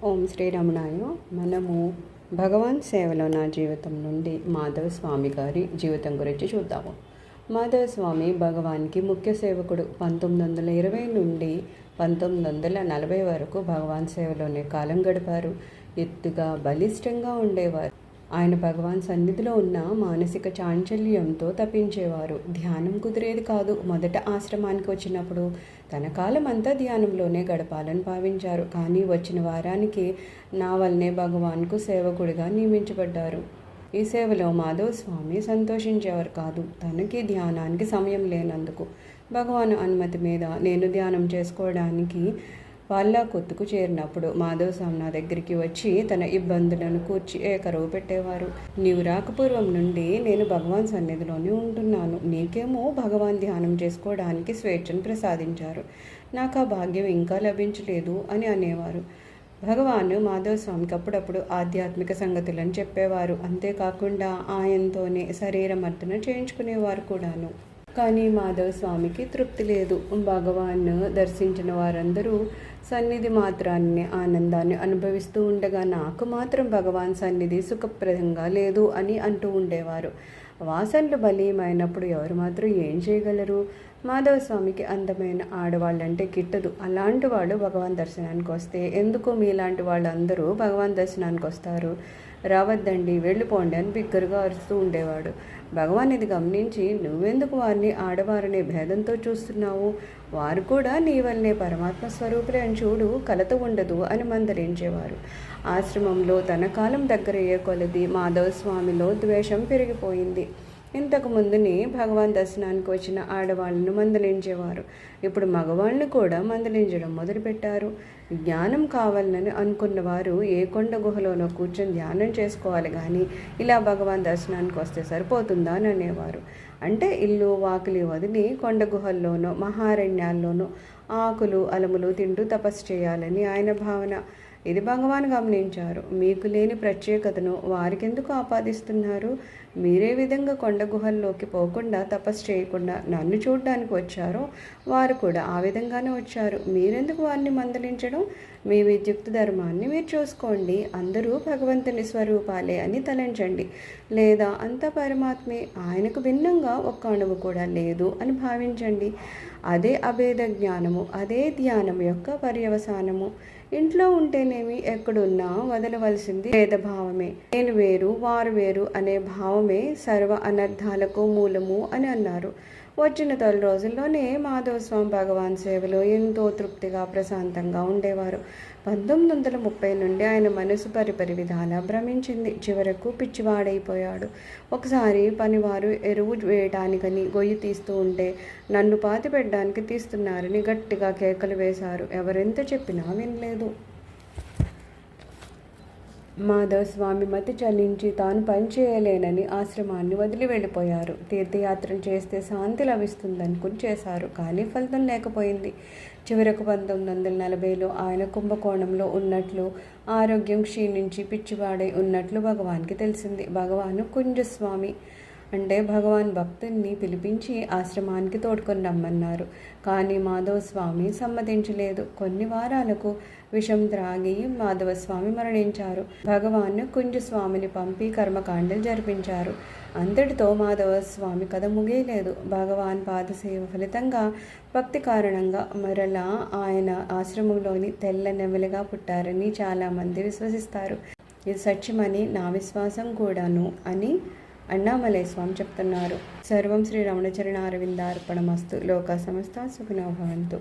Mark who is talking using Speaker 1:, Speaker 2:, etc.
Speaker 1: ఓం శ్రీరమణాయ. మనము భగవాన్ సేవలో నా జీవితం నుండి మాధవ స్వామి గారి జీవితం గురించి చూద్దాము. మాధవ స్వామి భగవాన్కి ముఖ్య సేవకుడు. 1920 నుండి 1940 వరకు భగవాన్ సేవలోనే కాలం గడిపారు. ఎత్తుగా బలిష్టంగా ఉండేవారు. ఆయన భగవాన్ సన్నిధిలో ఉన్న మానసిక చాంచల్యంతో తప్పించేవారు. ధ్యానం కుదిరేది కాదు. మొదట ఆశ్రమానికి వచ్చినప్పుడు తన కాలం అంతా ధ్యానంలోనే గడపాలని భావించారు. కానీ వచ్చిన వారానికి నా వల్లనే భగవాన్కు సేవకుడిగా నియమించబడ్డారు. ఈ సేవలో మాధవ స్వామి సంతోషించేవారు కాదు. తనకి ధ్యానానికి సమయం లేనందుకు భగవాన్ అనుమతి మీద నేను ధ్యానం చేసుకోవడానికి వాళ్ళ కొత్తుకు చేరినప్పుడు మాధవ స్వామి నా దగ్గరికి వచ్చి తన ఇబ్బందులను కూర్చి ఏకరువు పెట్టేవారు. నీవు రాకపూర్వం నుండి నేను భగవాన్ సన్నిధిలోనే ఉంటున్నాను. నీకేమో భగవాన్ ధ్యానం చేసుకోవడానికి స్వేచ్ఛను ప్రసాదించారు. నాకు ఆ భాగ్యం ఇంకా లభించలేదు అని అనేవారు. భగవాన్ మాధవ స్వామికి అప్పుడప్పుడు ఆధ్యాత్మిక సంగతులను చెప్పేవారు. అంతేకాకుండా ఆయనతోనే శరీరమర్దన చేయించుకునేవారు కూడాను. కానీ మాధవ స్వామికి తృప్తి లేదు. భగవాన్ దర్శించిన వారందరూ సన్నిధి మాత్రాన్ని ఆనందాన్ని అనుభవిస్తూ ఉండగా నాకు మాత్రం భగవాన్ సన్నిధి సుఖప్రదంగా లేదు అని అంటూ ఉండేవారు. వాసనలు బలీయమైనప్పుడు ఎవరు మాత్రం ఏం చేయగలరు? మాధవ స్వామికి అందమైన ఆడవాళ్ళంటే గిట్టదు. అలాంటి వాళ్ళు భగవాన్ దర్శనానికి వస్తే ఎందుకు మీలాంటి వాళ్ళందరూ భగవాన్ దర్శనానికి వస్తారు? రావద్దండి, వెళ్ళిపోండి అని బిగ్గరగా అరుస్తూ ఉండేవాడు. భగవాన్ ఇది గమనించి, నువ్వెందుకు వారిని ఆడవారిని భేదంతో చూస్తున్నావు? వారు కూడా నీ వల్లనే పరమాత్మ స్వరూపులే అని చూడు, కలత ఉండదు అని మందలించేవారు. ఆశ్రమంలో తన కాలం దగ్గరయ్యే కొలది మాధవ స్వామిలో ద్వేషం పెరిగిపోయింది. ఇంతకు ముందుని భగవాన్ దర్శనానికి వచ్చిన ఆడవాళ్ళను మందలించేవారు. ఇప్పుడు మగవాళ్ళని కూడా మందలించడం మొదలుపెట్టారు. జ్ఞానం కావాలని అనుకున్న వారు ఏ కొండ గుహలోనో కూర్చొని ధ్యానం చేసుకోవాలి, కానీ ఇలా భగవాన్ దర్శనానికి వస్తే సరిపోతుందా అని అనేవారు. అంటే ఇల్లు వాకిలి వదిలి కొండ గుహల్లోనో మహారణ్యాల్లోనో ఆకులు అలములు తింటూ తపస్సు చేయాలని ఆయన భావన. ఇది భగవాన్ గమనించారు. మీకు లేని ప్రత్యేకతను వారికెందుకు ఆపాదిస్తున్నారు? మీరే విధంగా కొండ గుహల్లోకి పోకుండా తపస్సు చేయకుండా నన్ను చూడడానికి వచ్చారో వారు కూడా ఆ విధంగానే వచ్చారు. మీరెందుకు వారిని మందలించడం? మీ విద్యుక్త ధర్మాన్ని మీరు చూసుకోండి. అందరూ భగవంతుని స్వరూపాలే అని తలంచండి. లేదా అంత పరమాత్మే, ఆయనకు భిన్నంగా ఒక్క అణువు కూడా లేదు అని భావించండి. అదే అభేద జ్ఞానము, అదే ధ్యానం యొక్క పర్యవసానము. ఇంట్లో ఉంటేనేమి, ఎక్కడున్నా వదలవలసింది భేదభావమే. నేను వేరు వారు వేరు అనే భావమే సర్వ అనర్థాలకు మూలము అని అన్నారు. వచ్చిన తొలి రోజుల్లోనే మాధవస్వామి భగవాన్ సేవలో ఎంతో తృప్తిగా ప్రశాంతంగా ఉండేవారు. 1930 నుండి ఆయన మనసు పరిపరి విధాలా భ్రమించింది. చివరకు పిచ్చివాడైపోయాడు. ఒకసారి పనివారు ఎరువు వేయటానికని గొయ్యి తీస్తూ ఉంటే నన్ను పాతి పెట్టడానికి తీస్తున్నారని గట్టిగా కేకలు వేశారు. ఎవరెంత చెప్పినా వినలేదు. మాధవ స్వామి మతి చలించి తాను పనిచేయలేనని ఆశ్రమాన్ని వదిలి వెళ్ళిపోయారు. తీర్థయాత్రలు చేస్తే శాంతి లభిస్తుందనుకుని చేశారు, కానీ ఫలితం లేకపోయింది. చివరకు 1940లో ఆయన కుంభకోణంలో ఉన్నట్లు, ఆరోగ్యం క్షీణించి పిచ్చివాడై ఉన్నట్లు భగవాన్కి తెలిసింది. భగవాను కుంజస్వామి అంటే భగవాన్ భక్తుల్ని పిలిపించి ఆశ్రమానికి తోడుకొని రమ్మన్నారు. కానీ మాధవస్వామి సమ్మతించలేదు. కొన్ని వారాలకు విషం త్రాగి మాధవస్వామి మరణించారు. భగవాన్ కుంజస్వామిని పంపి కర్మకాండలు జరిపించారు. అంతటితో మాధవస్వామి కథ ముగియలేదు. భగవాన్ పాదసేవ ఫలితంగా భక్తి కారణంగా మరలా ఆయన ఆశ్రమంలోని తెల్ల నెమలిగా పుట్టారని చాలామంది విశ్వసిస్తారు. ఇది సత్యమని నా విశ్వాసం కూడాను అని అన్నామలై స్వామి చెప్తున్నారు. సర్వం శ్రీ రమణచరణ అరవిందార్పణమస్తు. లోకా సమస్త సుఖినో భవంతు.